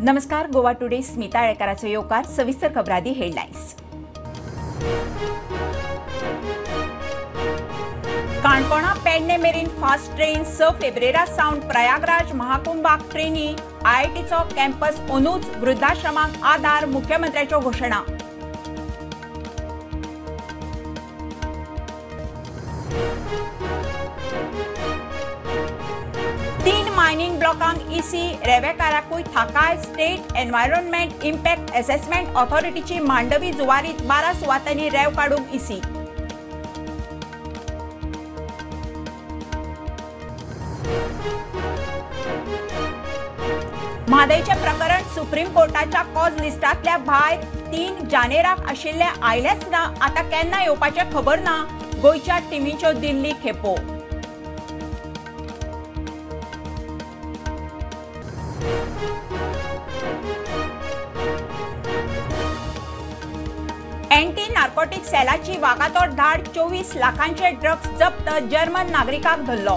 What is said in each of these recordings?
नमस्कार. गोवा टुडे स्मिता येळकाराचो येवकार. सविस्तर खबरादी हेडलायन्स. काणकोणा पेडणे मेरेन फास्ट ट्रेन 6 फेब्रुवारा सावन प्रयागराज महाकुंभाक ट्रेनी. आयआयटीचो कॅम्पस अंदूच वृद्धाश्रमांक आधार. मुख्यमंत्र्याच्यो घोशणा. मायनिंग ब्लॉकांक ईसी रेवेकाराकूय थाकाय. स्टेट एनवायरॉन्मेंट इम्पॅक्ट असेसमेंट ऑथॉरिटीची मांडवी जुवारीत 12 सुवातांनी रेव काडूंक ईसी. म्हादयचे प्रकरण सुप्रीम कोर्टाच्या कॉज लिस्टांतल्या भायर 3 जानेराक आशिल्ले आयलेच ना. आता केन्ना येवपाचे खबर ना. गोंयच्या टिमीच्यो दिल्ली खेपो. एंटी नार्कोटिक सेलाची वागातोर धाड. 24 लाखांचे ड्रग्स जप्त. जर्मन नागरिकाक धरलो.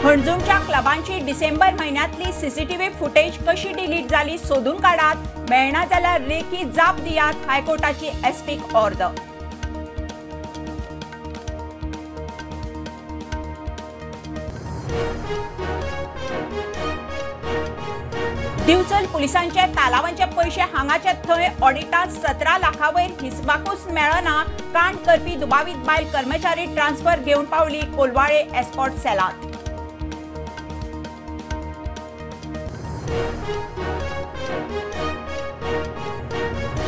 हणजूणच्या क्लबांची डिसेंबर म्हयन्यांतली सीसीटीव्ही फुटेज कशी डिलीट जाली सोदून काडात. मेळना जाल्यार लेखी जाप दियात. हायकोर्टाची एसपीक ऑर्डर. दिवचल पुलिसांचे तालावांचे पैसे हांगाचे थंय ऑडिटांत 17 लाखांवयर हिसबाकूच मेळना. कांड करपी दुबावीत बायल कर्मचारी ट्रान्सफर घेवन पावली कोलवाळे एस्कॉर्ट सेलांत.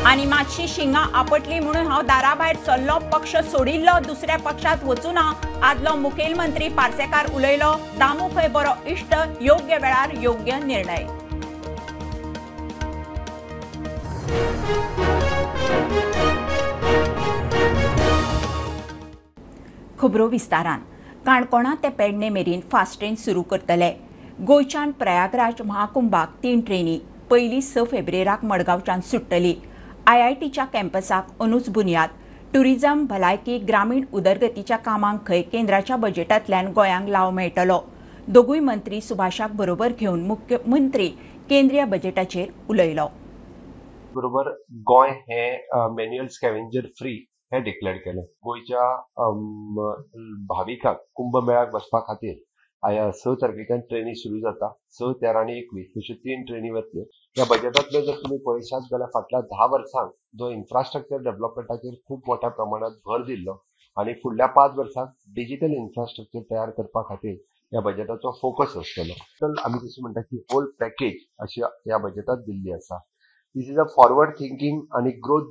आनी मातशी शिंगा आपटली म्हणून हांव दाराभायर सरलो. पक्ष सोडिल्लो. दुसऱ्या पक्षांत वचूना. आदलो मुखेलमंत्री पार्सेकार उलयलो. दामू खंय बरो इश्ट. योग्य वेळार योग्य निर्णय. खबरो विस्तारान. काणकोणा ते पेडणे मेरेन फास्ट ट्रेन सुरू करतले. गोंयच्यान प्रयागराज महाकुंभाक 3 ट्रेनी. पयली 6 फेब्रुवाराक मडगांवच्यान सुट्टली. आयआयटीच्या कॅम्पसाक अंदूच बुन्याद. टुरिझम, भलायकी, ग्रामीण उदरगतीच्या कामांक खंय केंद्राच्या बजेटांतल्यान गोंयांक लाव मेळटलो. दोगूय मंत्री सुभाषाक बरोबर घेवन मुख्यमंत्री केंद्रीय बजेटाचेर उलयलो. बरोबर गोंय हे मॅन्युअल स्कॅव्हेंजर फ्री हे डिक्लेअर केले. गोंयच्या भाविकांक कुंभमेळ्याक बसपा खातीर 6 तारखेच्यान ट्रेनी सुरू जाता. 6, 13 आनी 21 अश्यो 3 ट्रेनी वतल्यो. ह्या बजेटांतलो जर तुमी पळयशात जाल्यार फाटल्या 10 वर्सांक जो इन्फ्रास्ट्रक्चर डेव्हलपमेंटाचेर खूब मोठ्या प्रमाणात भर दिल्लो आनी फुडल्या 5 वर्सांक डिजिटल इन्फ्रास्ट्रक्चर तयार करपा खातीर ह्या बजेटाचो फोकस आसतलो. आमी जशें म्हणटा की होल पॅकेज अशी ह्या बजेटांत दिल्ली आसा. This is a forward thinking and a growth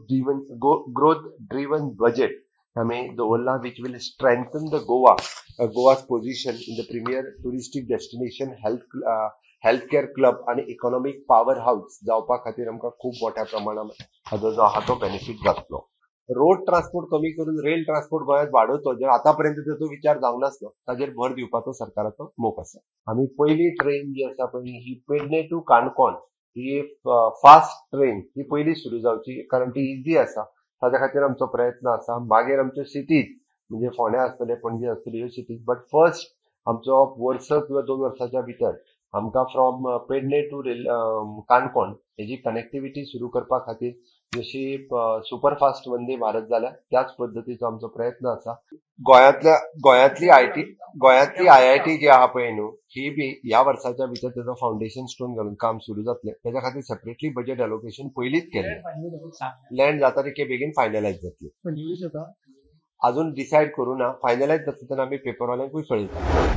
driven budget which will strengthen the Goa's position in the premier touristic destination, healthcare club and economic powerhouse जावपा खातीर आमकां खूब मोठ्या प्रमाणात हाजो जो आहा तो बेनिफिट जातलो. रोड ट्रान्सपोर्ट कमी करून रेल ट्रान्सपोर्ट गोंयांत वाडोवचो जो आतापर्यंत ताचो विचार जावंक नासलो ताचेर भर दिवपाचो सरकाराचो मोख आसा. आमी पयली ट्रेन जी आसा पळय ही पेडणे टू काणकोण ही फास्ट ट्रेन ही पयली सुरू जावची कारण ती इजी आसा. ताच्या खातीर आमचो प्रयत्न आसा. मागीर आमच्यो सिटीज म्हणजे फोंड्या आसतले, पणजे आसतल्यो ह्यो सिटीज. बट फर्स्ट आमचो वर्स किंवा 2 वर्साच्या भितर आमकां फ्रॉम पेडणे टू काणकोण हेजी कनेक्टिविटी सुरू करपा खातीर जशी सुपरफास्ट वंदे भारत जाल्या त्याच पद्दतीचो आमचो प्रयत्न आसा. गोंयांतली आयआयटी जी आहा पळय न्हू ही बी ह्या वर्साच्या भितर तेजो फाउंडेशन स्टोन घालून काम सुरू जातलें. तेज्या खातीर सेपरेटली बजेट एलोकेशन पयलींच केलें. लँड जाता तितके बेगीन फायनलायज जातली. अजून डिसायड करूं ना. फायनलायज जाता तेन्ना आमी पेपरवाल्यांकूय कळयता.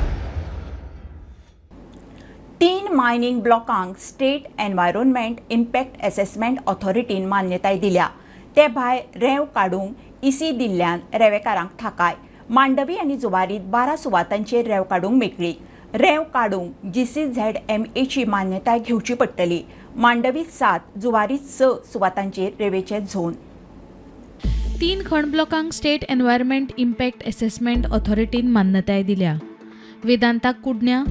3 मायनिंग ब्लॉकांक स्टेट एनवायरॉन्मेंट इम्पॅक्ट असेसमेंट ऑथॉरिटीन मान्यताय दिल्या. ते भायर रेंव काडूंक ईसी दिल्ल्यान रेवेकारांक थाकाय. मांडवी आनी जुवारीत 12 सुवातांचेर रेंव काडूंक मेकळी. रेंव काडूंक GCZMA ची मान्यताय घेवची पडटली. मांडवीत 7, जुवारीत 6 सुवातांचेर रेवेचे झोन. 3 खण ब्लॉकांक स्टेट एनवायरमेंट इम्पॅक्ट असेसमेंट ऑथॉरिटीन मान्यताय दिल्या. वेदांताक कुडण्या,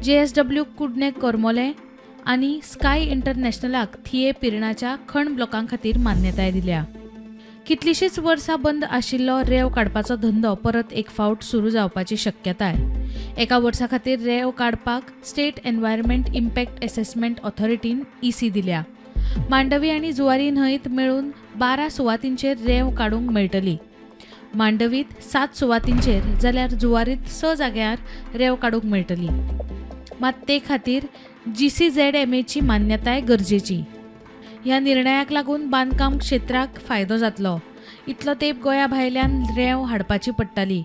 JSW कुडणे करमोले आनी स्काय इंटरनॅशनलाक थिये पिरणाच्या खण ब्लॉकां खातीर मान्यताय दिल्या. कितलीशींच वर्सां बंद आशिल्लो रेंव काडपाचो धंदो परत एक फावट सुरू जावपाची शक्यताय. एका वर्सा खातीर रेंव काडपाक स्टेट एनवायरमेंट इम्पॅक्ट असेसमेंट ऑथॉरिटीन EC दिल्या. मांडवी आनी जुवारी न्हंयत मेळून 12 सुवातींचेर रेंव काडूंक मेळटली. मांडवीत 7 सुवातींचेर जाल्यार जुवारीत 6 जाग्यार रेंव काडूंक मेळटली. मात ते खातीर GCZMAची मान्यताय गरजेची. ह्या निर्णयाक लागून बांदकाम क्षेत्राक फायदो जातलो. इतलो तेंप गोंया भायल्यान रेंव हाडपाची पडटली.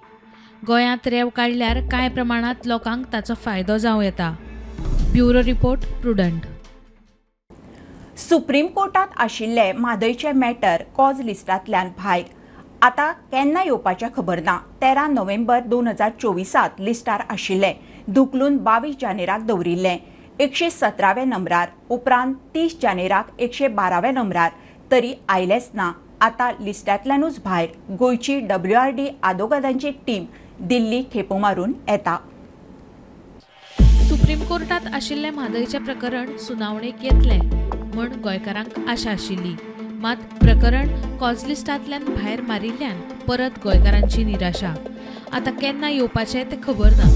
गोंयांत रेंव काडल्यार कांय प्रमाणांत लोकांक ताचो फायदो जावं येता. Bureau report prudent. सुप्रीम कोर्टात आशिल्ले म्हादयचे मॅटर कॉज लिस्टांतल्यान भायर. आतां केन्ना येवपाचें खबर ना. 13 नोव्हेंबर 2024 लिस्टार आशिल्ले, धुकलून 22 जानेराक दवरिल्ले. 117व्या नंबरार उपरांत 30 जानेराक 112व्या नंबरार तरी आयलेच ना. आतां लिस्टांतल्यानूच भायर गोंयची WRD आदोगादांची टीम दिल्ली खेपो मारून येता. सुप्रीम कोर्टात आशिल्लें म्हादयचें प्रकरण सुनावणेक येतलें म्हण गोंयकारांक आशा आशिल्ली. मात प्रकरण कॉज लिस्टांतल्यान भायर मारिल्ल्यान परत गोंयकारांची निराशा. आतां केन्ना येवपाचें तें खबर ना.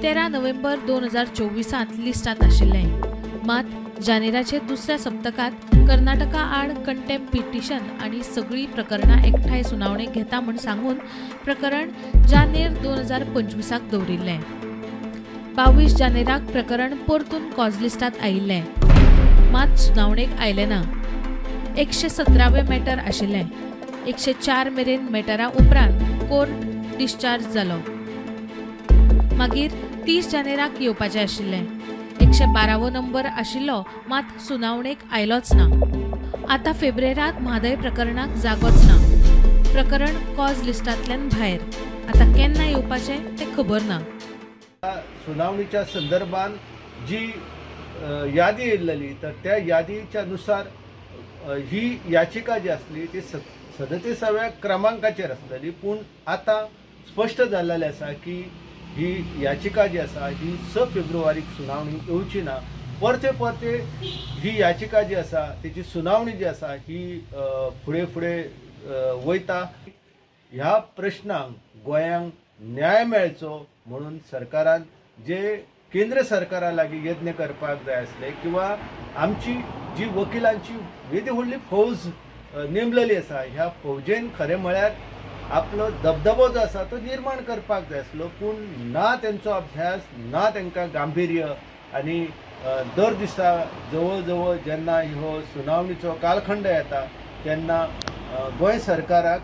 13 नोव्हेंबर 2024 लिस्टांत आशिल्लें. मात जानेराचे दुसऱ्या सप्तकात कर्नाटका आड कंटेम्प्ट पिटिशन आनी सगळीं प्रकरणां एकठांय सुनावणेक घेता म्हूण सांगून प्रकरण जानेर 2025 दवरिल्लें. 22 जानेराक प्रकरण परतून कॉज लिस्टांत आयिल्लें. मात सुनावणेक आयलें ना. 117वें मॅटर आशिल्लें. 104 मेरेन मॅटरा उपरांत कोर्ट डिस्चार्ज जालो. मागीर 30 जानेराक येवपाचें आशिल्लें. 112वो नंबर आशिल्लो, मात सुनावणेक आयलोच ना. आतां फेब्रेराक म्हादय प्रकरणाक जागोच ना. प्रकरण कॉज लिस्टांतल्यान भायर. आतां केन्ना येवपाचें तें खबर ना. सुनावणीच्या संदर्भात जी यादी येयल्ली तर त्या यादीच्या नुसार ही याचिका जी आसली ती 37व्या क्रमांकाचेर आसलेली. पूण आतां स्पश्ट जाल्लेलें आसा की ही याचिका जी आसा ही 6 फेब्रुवारीक सुनावणी येवची ना. परते परते ही याचिका जी आसा तेची सुनावणी जी आसा ही फुडें वयता. ह्या प्रश्नांक गोंयांक न्याय मेळचो म्हणून सरकारान जे केंद्र सरकारा लागीं यत्न करपाक जाय आसले किंवा आमची जी वकिलांची वेदी व्हडली फौज नेमलेली आसा ह्या फौजेन खरें म्हळ्यार आपलो दबदबो जो आसा तो निर्माण करपाक जाय आसलो. पूण ना तेंचो अभ्यास, ना तांकां गांभीर्य आनी दर दिसा जवळ जवळ जेन्ना ह्यो सुनावणीचो कालखंड येता तेन्ना गोंय सरकाराक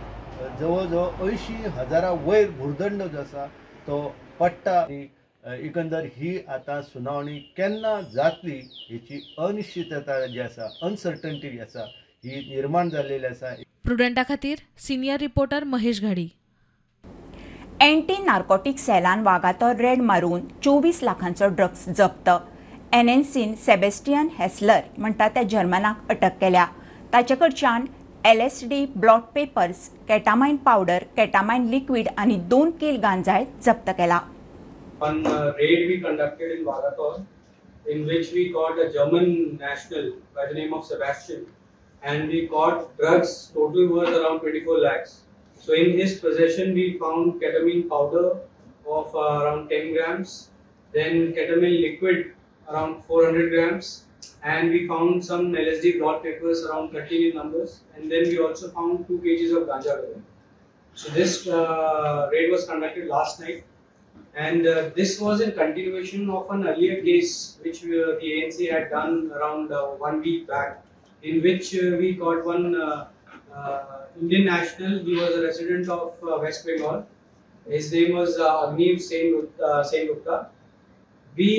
जवळ जवळ 80,000 वयर भुर्दंड जो आसा तो पडटा. एकंदर ही आतां सुनावणी केन्ना जातली हेची अनिश्चितता जी आसा, अनसर्टनिटी जी आसा ही निर्माण जाल्लेली आसा. प्रुडंटा खातीर सिनियर रिपोर्टर महेश घाडी. एंटी नार्कोटीक सेलान वागातो रेड मारून 24 लाखांचो ड्रग्स जप्त. NNCन सेबॅस्टियन हेसलर म्हणटा त्या जर्मनाक अटक केल्या. ताचे कडच्यान LSD, blot papers, ketamine powder, ketamine liquid आनी 2 किल गांजाय जप्त केला. One raid we conducted in Wagator, in which we caught a German national by the name of Sebastian, and we caught drugs total worth around 24 lakhs. So in his possession we found ketamine powder of around 10 grams, then ketamine liquid around 400 grams, and we found some LSD blot papers around 13 in numbers, and then we also found 2 kgs of ganja with them. So this raid was conducted last night. And this was in continuation of an earlier case which the ANC had done around 1 week back, in which we caught one Indian national. He was a resident of West Bengal. His name was Agniv Sengupta. We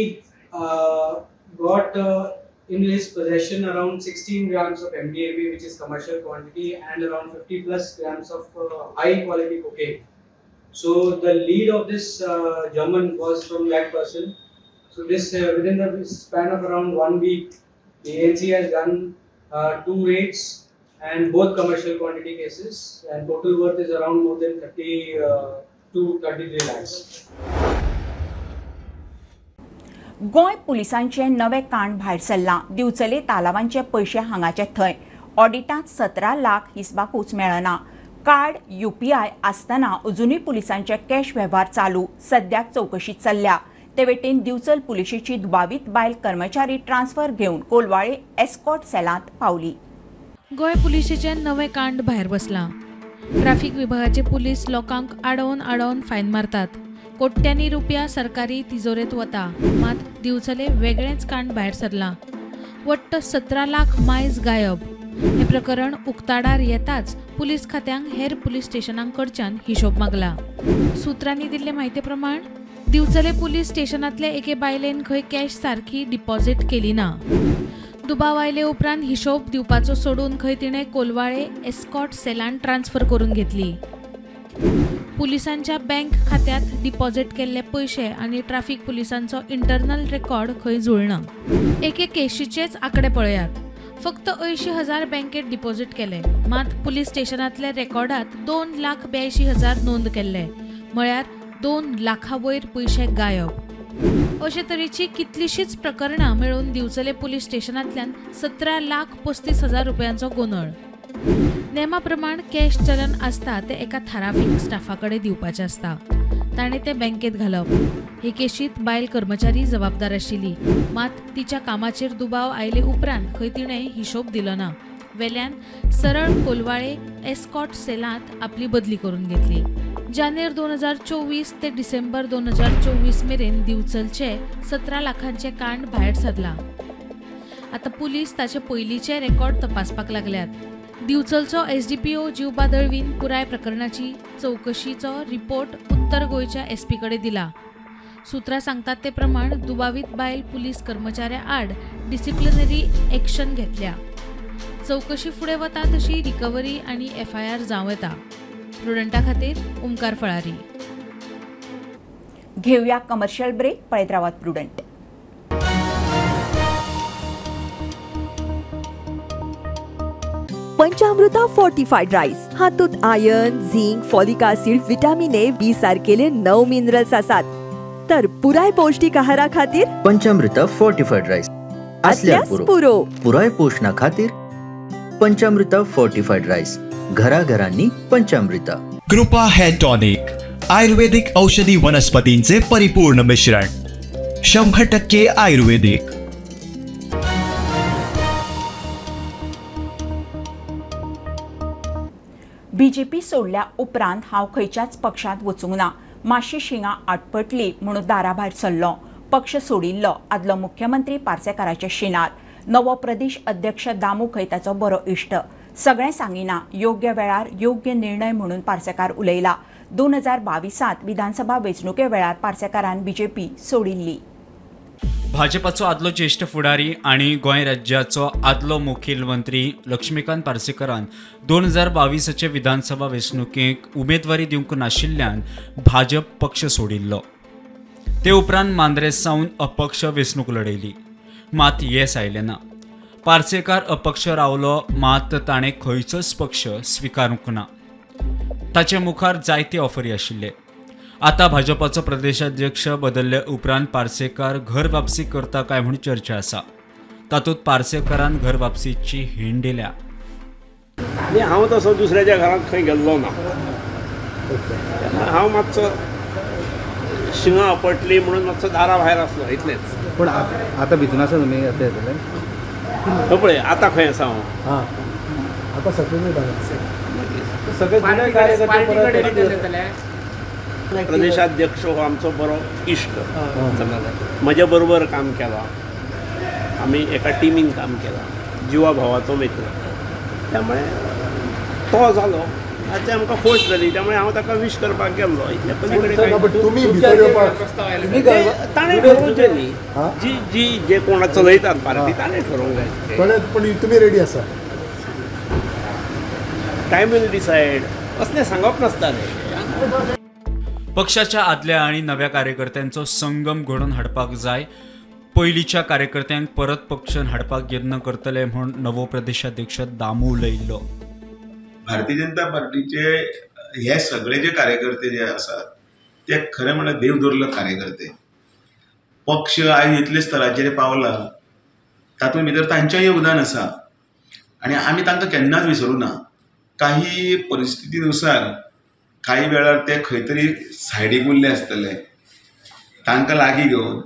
got in his possession around 16 grams of MDMA, which is commercial quantity, and around 50 plus grams of high quality cocaine. So the lead of this German was from that person. So this within the span of around 1 week, the ANC has done 2 raids and both commercial quantity cases, and total worth is around more than 30 to 33 lakhs. Goa पुलिसांचे नवे कांड भायर सरला. दिवचले तालावांचे पैसे हांगाचे थंय. ऑडिटांत 17 लाख हिसबाकूच मेळना. Card UPI आसतना अजूनय पुलिसांचे cash वेव्हार चालू. सद्याक चौकशी चल्ल्या. ते वटेन दिवचल पुलिशेची दुबावीत बायल कर्मचारी ट्रान्स्फर घेवन कोलवाळे एस्कॉर्ट सेलांत पावली. गोंय पुलिशेचें नवें कांड भायर बसलां. ट्राफिक विभागाचे पुलीस लोकांक आडोवन फायन मारतात. कोट्यांनी रुपया सरकारी तिजोरेंत वता. मात दिवचले वेगळेंच कांड भायर सरलां. वट्ट 17 लाख मायज गायब. हे प्रकरण उक्ताडार येताच पुलीस खात्यांक हेर पुलीस स्टेशनांकडच्यान हिशोब मागला. सुत्रांनी दिल्ले म्हायती प्रमाण दिवचले पुलीस स्टेशनांतले एके बायलेन खंय कॅश सारकी डिपॉझिट केली ना. दुबाव आयले उपरांत हिशोब दिवपाचो सोडून खंय तिणें कोलवाळे एस्कॉर्ट सेलांत ट्रान्स्फर करून घेतली. पुलिसांच्या बँक खात्यांत डिपॉझिट केल्ले पयशे आनी ट्राफिक पुलिसांचो इंटरनल रेकॉर्ड खंय जुळना. एके केशीचेच आंकडे पळयात. फक्त 80,000 बँकेत डिपॉझिट केले. मात पुलीस स्टेशनांतले रेकॉर्डात 2,82,000 नोंद केल्ले. म्हळ्यार 2 लाखा वयर पयशे गायब. अशे तरेची कितलीशीच प्रकरणां मेळून दिवचले पुलीस स्टेशनांतल्यान 17,35,000 रुपयांचो गोंदळ. नेमा प्रमाण कॅश चलन आसता ते एका थारावीक स्टाफा कडेन दिवपाचें आसता. ताणें तें बँकेत घालप. हे केशींत बायल कर्मचारी जबाबदार आशिल्ली. मात तिच्या कामाचेर दुबाव आयले उपरांत खंय तिणें हिशोब दिलो ना. वेल्यान सरळ कोलवाळे एस्कॉर्ट सेलांत आपली बदली करून घेतली. जानेर 2024 ते डिसेंबर 2024 मेरेन दिवचलचे 17 लाखांचे कांड भायर सरला. आतां पुलीस ताचे पयलींचे रेकॉर्ड तपासपाक लागल्यात. दिवचलचो SDPO जिवबा दळवीन पुराय प्रकरणाची चौकशीचो रिपोर्ट उत्तर गोंयच्या SP कडेन दिला. सुत्रां सांगतात ते प्रमाण दुबावीत बायल पुलीस कर्मचाऱ्या आड डिसिप्लिनरी एक्शन घेतल्या. चौकशी फुडें वता तशी रिकव्हरी आनी FIR जावं येता. प्रुडंटा खातीर ओमकार फळारी. घेवया कमर्शियल ब्रेक. पळयत रावात प्रुडंट. पंचामृता फोर्टिफाईड राईस हातूंत iron, zinc, folic acid, vitamin A, B सारकेले 9 मिनरल्स आसात. तर पुराय पौष्टिक आहारा खातीर पंचामृता फोर्टिफाईड राईस असल्यार पुरो. पुराय पोषणा खातीर पंचामृता फोर्टिफाईड राईस. घराघरांनी पंचामृता. कृपा हेअर टॉनिक आयुर्वेदिक औषधी वनस्पतींचे परिपूर्ण मिश्रण. 100% आयुर्वेदिक. BJP सोडल्या उपरांत हांव खंयच्याच पक्षांत वचूंक ना. मातशी शिंगां आटपटली म्हणून दाराभायर सरलो. पक्ष सोडिल्लो आदलो मुख्यमंत्री पार्सेकाराचे शिनार. नवो प्रदेश अध्यक्ष दामू खैताचो बरो इश्ट. सगळें सांगिना योग्य वेळार योग्य निर्णय म्हणून पार्सेकार उलयला. 2022 विधानसभा वेंचणुके वेळार पार्सेकारान BJP सोडिल्ली. भाजपाचो आदलो ज्येष्ठ फुडारी आणि गोंय राज्याचो आदलो मुखेलमंत्री लक्ष्मीकांत पार्सेकरान 2022 विधानसभा वेंचणुकेक उमेदवारी दिवंक नाशिल्ल्यान भाजप पक्ष सोडिल्लो. ते उपरांत मांद्रेस सावन अपक्ष वेंचणूक लडयली. मात येस आयलें ना. पार्सेकार अपक्ष रावलो. मात ताणें खंयचोच पक्ष स्विकारूंक ना. ताचे मुखार जायते ऑफरी आशिल्ले. आता भाजपाचो प्रदेशाध्यक्ष बदलले उपरांत पार्सेकार घर वापसी करता काय म्हूण चर्चा आसा. तातूंत पार्सेकारान घर वापसीची हिंड दिल्या. हांव तसो दुसऱ्याच्या घरांत खंय गेल्लो ना. हांव मातसो शिंगां आपटली म्हणून मातसो दारा भायर आसलो इतलेंच. पूण आतां भितून आसा तुमी आतां येतले पळय आतां खंय आसा हांव. आतां सगळे प्रदेशाध्यक्ष हो आमचो बरो इश्ट. म्हज्या बरोबर काम केलां. आमी एका टिमीन काम केलां. जिवा भावाचो मित्र. त्यामुळे तो जालो ताचे आमकां खोश जाली. त्यामुळे हांव ताका विश करपाक गेल्लो. इतल्या पलीकडे ताणें ठरोवचें न्ही. जी जे कोण चलयतात पार्टी ताणें ठरोवंक जाय. पण तुमी रेडी आसा. टायम विल डिसायड असलें सांगप नासतालें. पक्षाच्या आदल्या आणि नव्या कार्यकर्त्यांचो संगम घडोवन हाडपाक जाय. पयलींच्या कार्यकर्त्यांक परत पक्षान हाडपाक यत्न करतले म्हूण नवो प्रदेशाध्यक्ष दामू उलयल्लो. भारतीय जनता पार्टीचे हे सगळे जे कार्यकर्ते जे आसात ते खरें म्हळ्यार देव धरलो कार्यकर्ते. पक्ष आयज इतले स्तराचेर पावला तातूंत भितर तांचें योगदान आसा. आणि आम्ही तांकां केन्नाच विसरूं ना. काही परिस्थितीनुसार काही वेळार ते खंय तरी सायडीक उरले आसतले, तांकां लागीं घेवन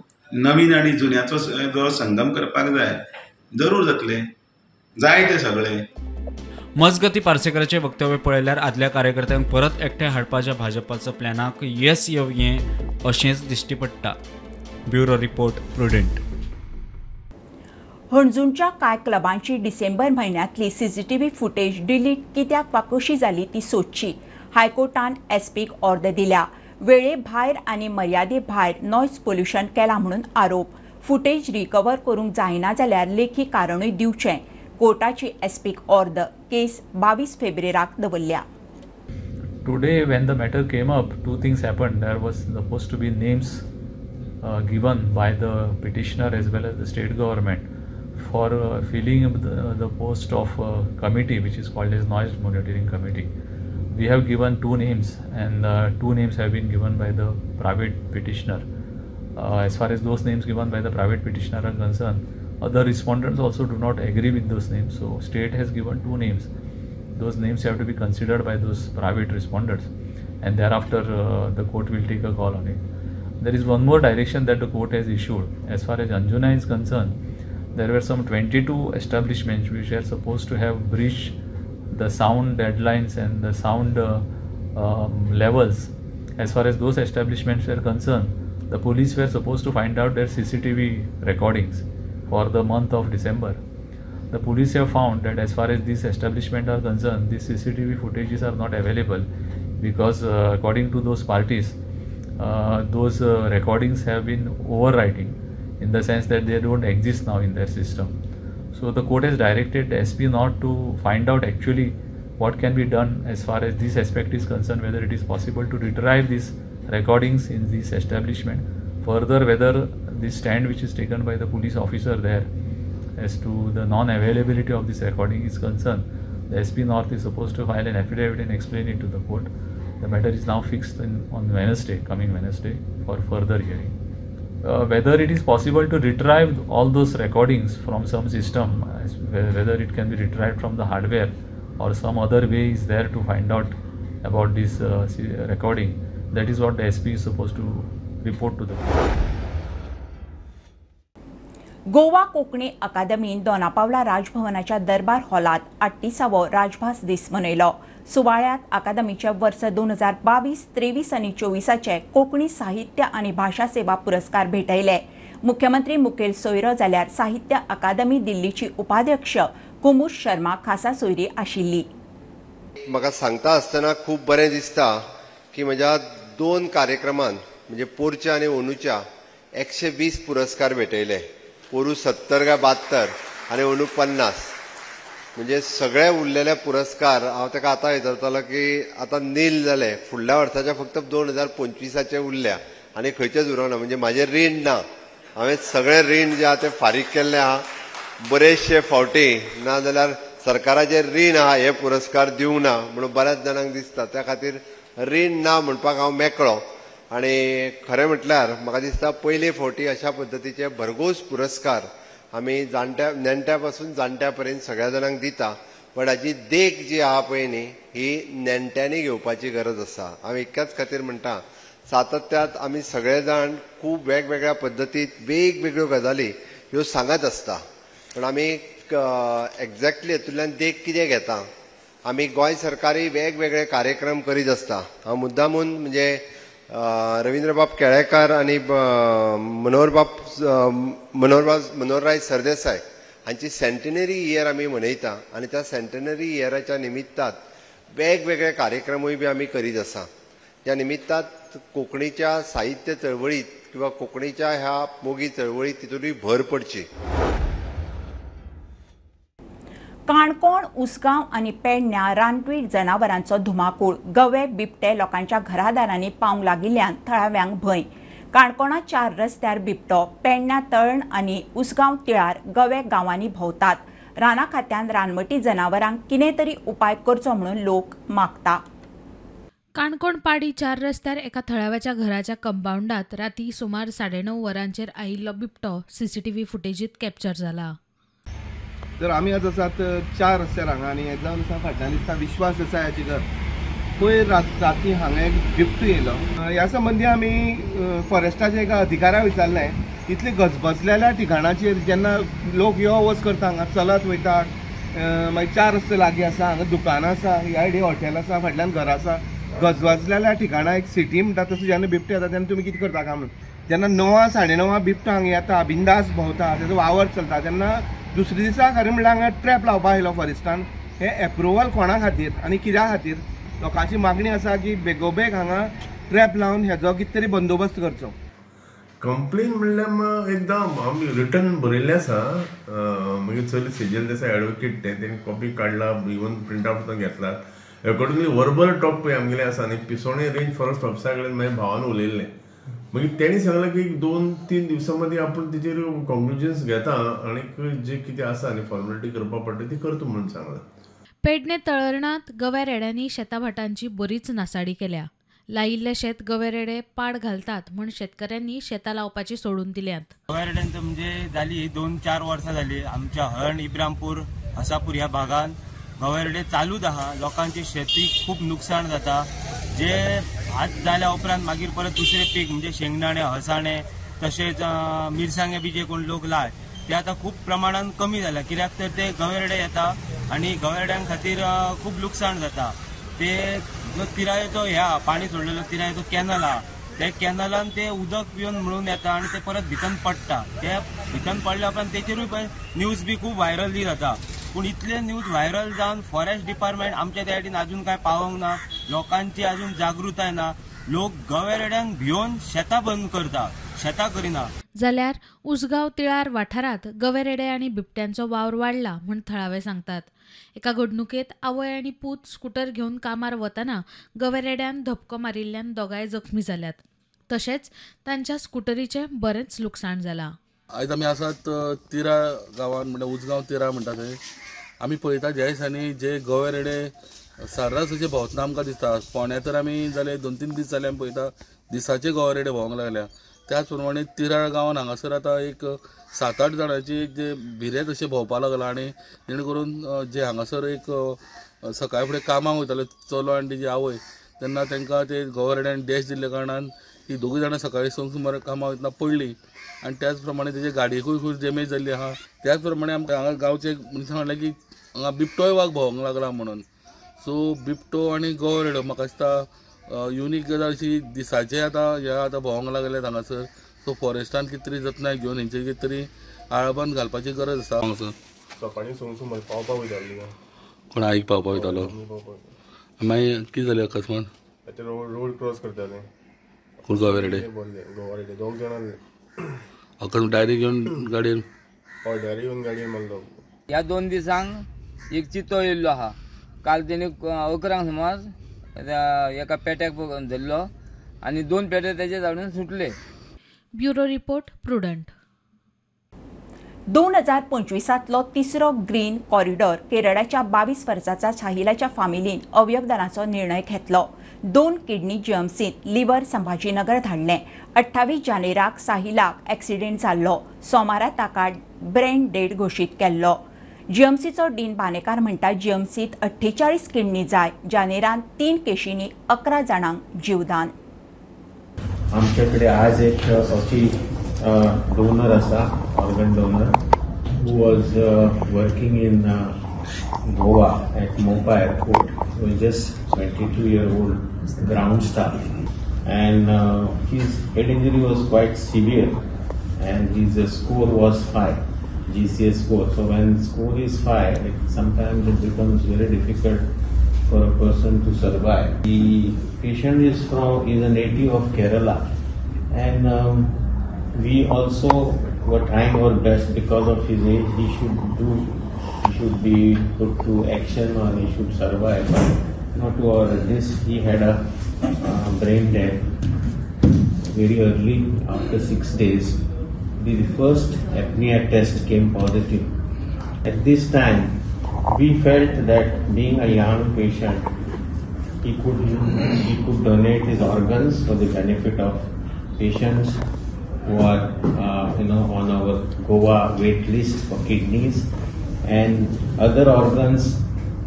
नवीन आनी जुन्याचो जो संगम करपाक जाय जरूर जातले. जाय ते सगळे. मजगती पार्सेकरांचे वक्तव्य पळयल्यार आदल्या कार्यकर्त्यांक परत एकठांय हाडपाच्या भाजपाच्या प्लॅनाक येस येवंये अशेंच दिश्टी पडटा. Bureau report Prudent. हणजूणच्या कांय क्लबांची डिसेंबर म्हयन्यांतली सीसीटीव्ही फुटेज डिलीट कित्याक वा कशी जाली ती सोदची हायकोर्टान एसपीक ऑर्डर दिल्या. वेळे भायर आनी मर्यादे भायर नॉयज पोल्युशन केला म्हणून आरोप. फुटेज रिकवर करूंक जायना जाल्यार लेखी कारणूय दिवचें. कोर्टाची एसपीक ऑर्डर. केस 22 फेब्रुवारीक दवरल्या. Today, when the matter came up, two things happened. There was supposed to be names given by the petitioner as well as the state government for filling the post of committee, which is called as Noise Monitoring Committee. We have given two names, and two names have been given by the private petitioner. As far as those names given by the private petitioner are concerned, other respondents also do not agree with those names. So state has given two names. Those names have to be considered by those private respondents, and thereafter the court will take a call on it. There is one more direction that the court has issued. As far as Anjuna is concerned, there were some 22 establishments which are supposed to have breached the sound deadlines and the sound levels. As far as those establishments were concerned, the police were supposed to find out their CCTV recordings for the month of December. The police have found that as far as these establishments are concerned, these CCTV footages are not available because according to those parties, those recordings have been overwriting in the sense that they don't exist now in their system. So the court has directed the SP not to find out actually what can be done as far as this aspect is concerned, whether it is possible to retrieve these recordings in this establishment. Further, whether the stand which is taken by the police officer there as to the non-availability of this recording is concerned, the SP North is supposed to file an affidavit and explain it to the court. The matter is now fixed on Wednesday, coming Wednesday, for further hearing. Whether it is possible to retrieve all those recordings from some system, whether it can be retrieved from the hardware or some other way is there to find out about this recording, that is what the SP is supposed to report to the court. Goa Konkani अकादमीन Dona Paula राजभवनाच्या दरबार हॉलात 38वो राजभास दीस मनयलो. सुवाळ्यात अकादमीचे वर्स 2022, 23 आनी 24चे कोंकणी साहित्य आनी भाषा सेवा पुरस्कार भेटयले. मुख्यमंत्री मुखेल सोयरो जाल्यार साहित्य अकादमी दिल्लीची उपाध्यक्ष कुमुद शर्मा खासा सोयरी आशिल्ली. म्हाका सांगता आसतना खूब बरें दिसता की म्हज्या दोन कार्यक्रमान म्हणजे पोरच्या आनी ओनूच्या 120 पुरस्कार भेटयले. पोरू 70 काय 72 आनी ओनू 50. म्हणजे सगळे उरलेले पुरस्कार हांव ताका आतां विचारतालो की आतां नील जाले. फुडल्या वर्साचे फक्त 2025चे उरल्या आनी खंयचेच उरोना. म्हणजे म्हाजें रीण ना. हांवें सगळे रीण जे आहा ते फारीक केल्ले आहा. बरेचशे फावटी ना जाल्यार सरकाराचे रीण आहा हे पुरस्कार दिवंक ना म्हणून बऱ्याच जाणांक दिसता. त्या खातीर रीण ना म्हणपाक हांव मेकळो. आनी खरें म्हटल्यार म्हाका दिसता पयले फावटी अशा पद्दतीचे भरघोस पुरस्कार आमी नेण्ट्या पासून जाणट्या पर्यंत सगळ्या जाणांक दिता. पण हाची देख जी आहा पळय न्ही ही नेण्ट्यांनी घेवपाची गरज आसा. हांव इतक्याच खातीर म्हणटा सातत्यात आमी सगळे जाण खूब वेगवेगळ्या पद्दतीत वेगवेगळ्यो गजाली ह्यो सांगत आसता. पण आमी एक्झॅक्टली हेतूंतल्यान देख कितें घेता. आमी गोंय सरकारी वेगवेगळे कार्यक्रम करीत आसता. हांव मुद्दामून म्हणजे रवींद्रबाब केळेकार आनी मनोहरराय सरदेसाय हांची सेंटिनरी इयर आमी मनयता आनी त्या सेंटिनरी इयराच्या निमित्तान वेगवेगळे कार्यक्रमूय बी आमी करीत आसा. त्या निमित्तान कोंकणीच्या साहित्य चळवळीत किंवा कोंकणीच्या ह्या मोगी चळवळीत तितूनय भर पडची. काणकोण, उसगांव आनी पेडण्यां रानवटी जनावरांचो धुमाकूळ. गवे, बिबटे लोकांच्या घरादारांनी पावंक लागिल्ल्यान थळाव्यांक भंय. काणकोणा 4 रस्त्यार बिबटो, पेडण्यां तळण आनी उसगांव तिळार गवे गांवांनी भोंवतात. राना खात्यान रानवटी जनावरांक कितें तरी उपाय करचो म्हणून लोक मागता. काणकोण पाडी 4 रस्त्यार एका थळाव्याच्या घराच्या कंपाऊंडात राती सुमार 9:30 वरांचेर आयिल्लो बिबटो सीसीटीव्ही फुटेजीत कॅप्चर जाला. तर आमी आज आसात 4 रस्त्यार हांगा आनी हें जावन आसा फाटल्यान दिसता विश्वास देसायाचें घर. पयर राती हांगा एक बिबटो येयलो. ह्या संबंदी आमी फॉरेस्टाच्या एका अधिकाऱ्याक विचारलें. इतले गजबजलेल्या ठिकाणाचेर जेन्ना लोक यो वच करता हांगा चलत वयता, मागीर 4 रस्ते लागीं आसा, हांगा दुकानां आसा, ह्या सायडीक हॉटेल आसा, फाटल्यान घर आसा, गजबजलेल्या ठिकाणां एक सिटी म्हणटा तसो जेन्ना बिबटो येता तेन्ना तुमी कितें करता काय म्हणून. जेन्ना 9 9:30 बिबटो हांगा येता, बिंदास भोंवता, तेजो वावर चलता, तेन्ना दुसरे दिसा खरें म्हणल्यार हांगा ट्रॅप लावपाक आयलो फॉरेस्टान. हे एप्रुवल कोणा खातीर आनी कित्या खातीर? लोकांची मागणी आसा की बेगोबेग हांगा ट्रॅप लावन हेजो कितें तरी बंदोबस्त करचो. कंप्लेन म्हणल्यार एकदम आमी रिटर्न बरयल्लें आसा. मागीर चली सेजल देसाय एडवोकेट तेणी कॉपी काडला, इवन प्रिंट आउट सुद्दां घेतलात. अकॉर्डिंगली वर्बल टॉक पळय आमगेलें आसा आनी पिसोणे रेंज फॉरेस्ट ऑफिसा कडेन म्हाज्या भावान उलयल्लें. मागीर तेणी सांगलें की 2-3 दिवसां मदीं आपूण तेजेर कॉन्क्लुजन्स घेता आनीक जे कितें आसा आनी फॉर्मेलिटी करपा पडटा ती करता म्हणून सांगलां. पेडणे तळरणात गवेरेड्यांनी शेताभाटांची बरीच नासाडी केल्या. लायिल्ले शेत गवेरेडे पाड घालतात म्हूण शेतकऱ्यांनी शेतां लावपाची सोडून दिल्यात. गवेरेड्यांचं म्हणजे जाली 2-4 वर्सां जाली. आमच्या हरण, इब्रामपूर, हसापूर ह्या भागात गवेरेडे चालूच आहा. लोकांची शेती खूप नुकसाण जाता. जे भात जाल्या उपरांत मागीर परत दुसरे पीक म्हणजे शेंगदाणे, हळसाणे तशेंच मिरसांगे बी जे कोण लोक लाय ते आता खूप प्रमाणात कमी झाला. कित्याक तर ते गवेरेडे येता आणि गवेरेड्यां खातीर खूप नुकसाण जाता. ते जो तिरायेचो ह्या पाणी सोडलेलो तिरायेचो कॅनल हा, त्या कॅनलान ते उदक पिवन म्हणून येता आणि ते परत भितन पडटा. ते भितन पडल्या उपरांत तेचेरूय न्यूज बी खूप व्हायरल बी जाता. पूण इतले न्यूज व्हायरल जावन फॉरेस्ट डिपार्टमेंट आमच्या त्या सायडीन अजून काय पावोंक ना. लोकांची अजून जागृताय ना. लोक गवेरेड्यांक भिवन शेतां बंद करता, शेतां करिना. जाल्यार उसगांव तिळार वाठारात गवेरेडे आनी बिबट्यांचो वावर वाडला म्हूण थळावे सांगतात. एका घडणुकेत आवय आनी पूत स्कूटर घेवन कामार वतना गवेरेड्यान धपको मारिल्ल्यान दोगांय जखमी जाल्यात. तशेंच तांच्या स्कूटरीचें बरेंच लुकसाण जालां. आयज आमी आसात तिराळ गांवांत म्हणल्यार उसगांव तिराळ म्हणटा थंय. आमी पळयता ज्या दिसांनी जे गवेरेडे सर्रास अशे भोंवतना आमकां दिसता. फोंड्या तर आमी जाले 2-3 दीस जाले आमी पळयता दिसाचे गवेरेडे भोंवंक लागल्या. त्याच प्रमाणे तिराळ गांवांत हांगासर आतां एक 7-8 जाणांची जे भिरे तशे भोंवपाक लागला. आनी जेणे करून जे हांगासर एक सकाळी फुडें कामाक वयताले चलो आनी तेजी आवय, तेन्ना तांकां ते गवेरेड्यान डॅश दिल्ल्या कारणान ती दोगूय जाणां सकाळी संक सुमार कामाक वयतना पडली आनी त्याच प्रमाणे तेजे गाडयेकूय खूब डॅमेज जाल्ली आहा. त्याच प्रमाणे आमकां हांगा गांवचे मनशां म्हणलें की हांगा बिबटोय वाग भोंवंक लागला म्हणून. सो बिबटो आनी गवेरेडो म्हाका दिसता युनीक गजाल अशी दिसाचे आतां भोंवंक लागल्यात हांगासर. सो फॉरेस्टान कितें तरी जतनाय घेवन हेंचेर कितें तरी आळाबंद घालपाची गरज आसा हांगासर. सकाळीं संक सुमार पावपाक वयताली. कोण आईक पावपाक वयतालो मागीर कितें जालें अकस्मात? रोड क्रॉस करताले कोण गवेरेडे? गवेरेडे 2 जाणां अकस्मात डायरेक्ट घेवन गाडयेन डायरेक्ट घेवन गाडयेन मारलो. ह्या 2 दिसांक एक चितो येयल्लो आहा. काल तेणी 11 सुमार एका पेट्याक धरलो आनी 2 पेटे तेजे जाडून सुटले. Bureau report prudent. 2025 तिसरो ग्रीन कॉरिडॉर केरळाच्या 22 वर्सांचा साहिलाच्या फामिलीन अवयवदानाचो निर्णय घेतलो. 2 किडनी जीएमसीत लिव्हर संभाजीनगर धाडले. 28 जानेराक साहिलाक ॲक्सिडेंट जाल्लो. सोमारा ताका ब्रेन डेड घोशीत केल्लो. जीएमसीचो डीन बानेकार म्हणटा जीएमसीत 48 किडनी जाय. जानेरान 3 केशींनी 11 जाणांक जीवदान. आमच्याकडे आज एक अशी डोनर आसा, organ donor, who was working in Goa at Mopa airport. He was just 22-year-old ground staff and his head injury was quite severe and his score was 5, GCS score. So when score is 5, sometimes it becomes very difficult for a person to survive. The patient is a native of Kerala, and we also were trying our best because of his age. He should be put to action or he should survive. But not to our this, he had a brain death very early. After 6 days, the first apnea test came positive. At this time, we felt that being a young patient, he could donate his organs for the benefit of patients who are on our Goa wait list for kidneys, and other organs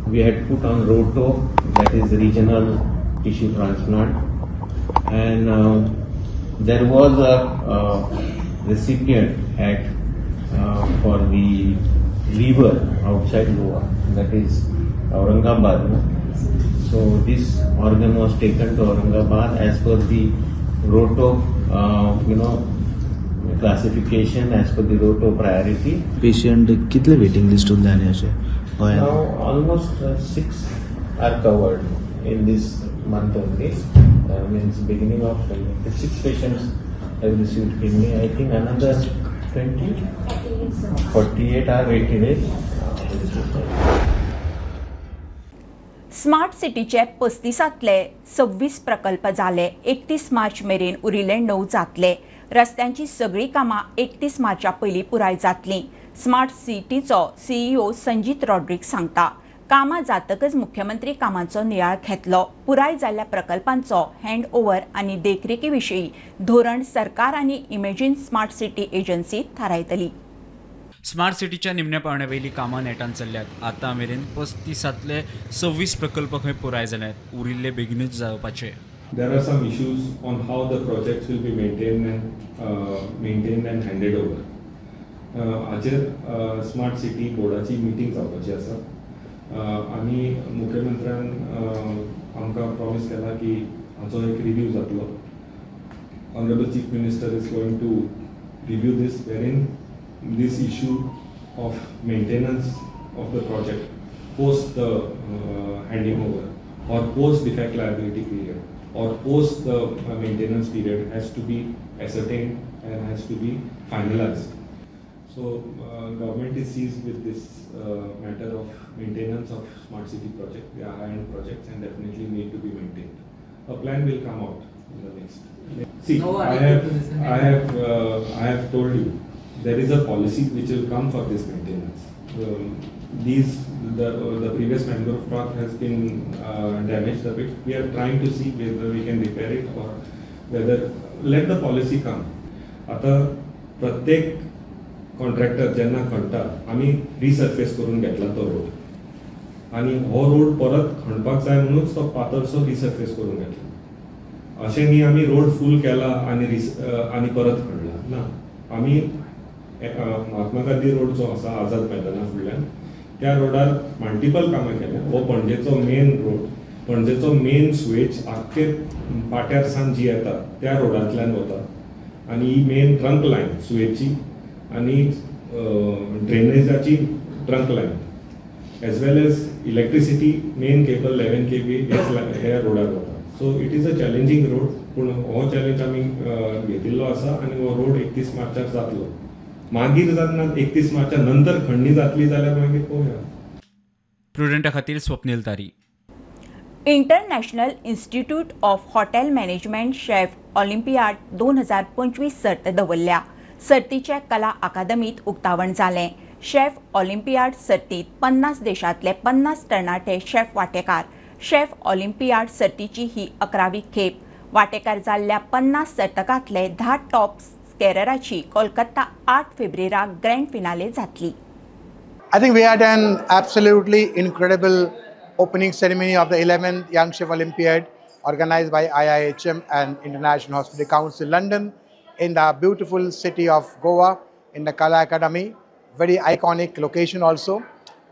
we had put on ROTO, that is regional tissue transplant, and there was a recipient for the liver outside Goa, that is Aurangabad. So this organ was taken to Aurangabad as per the ROTO, classification, as per the ROTO priority. Patient कितले waiting लिस्टून जाले अशे Now almost 6 are covered in this month only. Means beginning of the 6 patients have received kidney. I think another 48 are waiting it. Smart सिटीचे 35तले 26 प्रकल्प जाले. 31 मार्च मेरेन उरिल्ले 9 जातले. रस्त्यांची सगळी कामां 31 मार्चा पयलीं पुराय जातलीं. स्मार्ट सिटीचो CEO संजीत रॉड्रिक्स सांगता. कामां जातकच मुख्यमंत्री कामांचो नियाळ घेतलो. पुराय जाल्ल्या प्रकल्पांचो हँड ओव्हर आनी देखरेखी विशीं धोरण सरकार आनी इमेजीन स्मार्ट सिटी एजन्सी थारायतली. स्मार्ट सिटीच्या निमण्या पावण्यावेली कामां नेटान चल्ल्यात. आतां मेरेन 35तले 26 प्रकल्प खंय पुराय जाल्यात. उरिल्ले बेगीनूच जावपाचे. There are some issues on how the projects will be maintained and handed over. हाचेर स्मार्ट सिटी बोर्डाची मिटींग जावपाची आसा. आनी मुख्यमंत्र्यान आमकां प्रॉमिस केला की हाचो एक रिव्यू जातलो. Honorable Chief Minister is going to review this, wherein this issue of maintenance of the project post the handing over or post defect liability period or post the maintenance period has to be ascertained and has to be finalized. So government is seized with this matter of maintenance of smart city project. They are high-end projects and definitely need to be maintained. A plan will come out in the next. See, I have told you there is a policy which will come for this maintenance. The previous mangrove park has been damaged a bit. We are trying to see whether we can repair it or whether let the policy come. आता प्रत्येक contractor जेन्ना खणटा आमी resurface करून घेतला तो road आनी हो road परत खणपाक जाय म्हणूनच तो पातळसो रिसर्फेस करून घेतला. अशें न्ही आमी रोड फूल केला आनी परत खणला ना. आमी महात्मा गांधी रोड जो आसा आझाद मैदाना फुडल्यान त्या रोडार मल्टिपल कामां केल्या. हो पणजेचो मेन रोड, पणजेचो मेन स्वेच आख्खे पाट्यार सावन जी येता त्या रोडांतल्यान वता आनी ही मेन ट्रंक लायन सुवेची आनी ड्रेनेजाची trunk line as well as electricity main cable 11 kV ह्या रोडार वता. So it is a challenging road, पूण हो चॅलेंज आमी घेतिल्लो आसा आनी हो रोड 31 मार्चाक जातलो. मागीर जेन्ना 31 मार्चा नंतर खंडणी जातली जाल्यार मागीर पळोवया. प्रुडंटा खातीर स्वप्नील तारी. International institute of hotel management chef Olympiad 2025 सर्त दवरल्या. सर्तीचे कला अकादमीत उक्तावण जालें. शेफ ऑलिम्पियाड सर्तीत 50 देशांतले 50 तरणाटे शेफ वांटेकार. शेफ ऑलिम्पियाड सर्तीची ही 11वी खेप. वांटेकार जाल्ल्या 50 सर्तकांतले 10 टॉप स्केरराची कोलकाता 8 फेब्रुवाराक ग्रँड फिनाले जातली. I think we had an absolutely incredible opening ceremony of the 11th Young Chef Olympiad organized by IIHM and International Hospitality Council London in the beautiful city of Goa in the Kala Academy. Very iconic location also,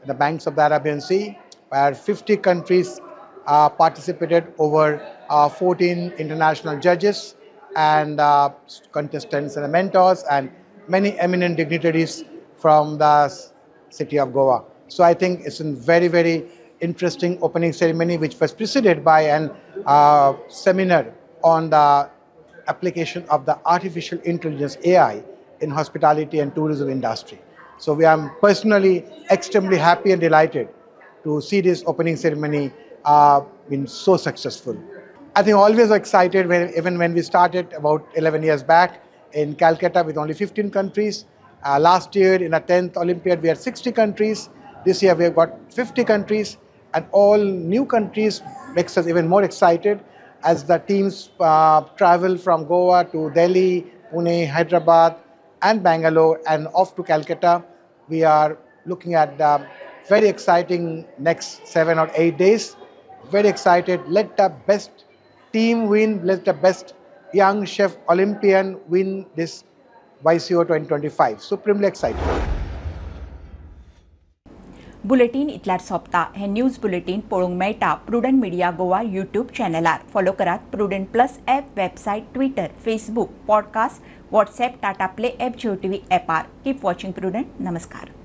the banks of the Arabian Sea, where 50 countries participated, over 14 international judges and contestants and mentors and many eminent dignitaries from the city of Goa. So I think it's a very, very interesting opening ceremony which was preceded by an seminar on the application of the artificial intelligence AI in hospitality and tourism industry. So we are personally extremely happy and delighted to see this opening ceremony been so successful. I think always excited even when we started about 11 years back in Calcutta with only 15 countries. Last year in the 10th Olympiad we had 60 countries. This year we have got 50 countries, and all new countries makes us even more excited as the teams travel from Goa to Delhi, Pune, Hyderabad and Bangalore and off to Calcutta. We are looking at very exciting next 7 or 8 days. Very excited. Let the best team win. Let the best young chef Olympian win this YCO 2025. Supremely excited. Bulletin इतल्यार सोंपता. हे news bulletin पळोवंक मेळटा Prudent media Goa YouTube चॅनलार. Follow करात Prudent plus app, website, Twitter, Facebook, podcast, WhatsApp, Tata play app, Jio TV ॲपार. Keep watching Prudent. नमस्कार.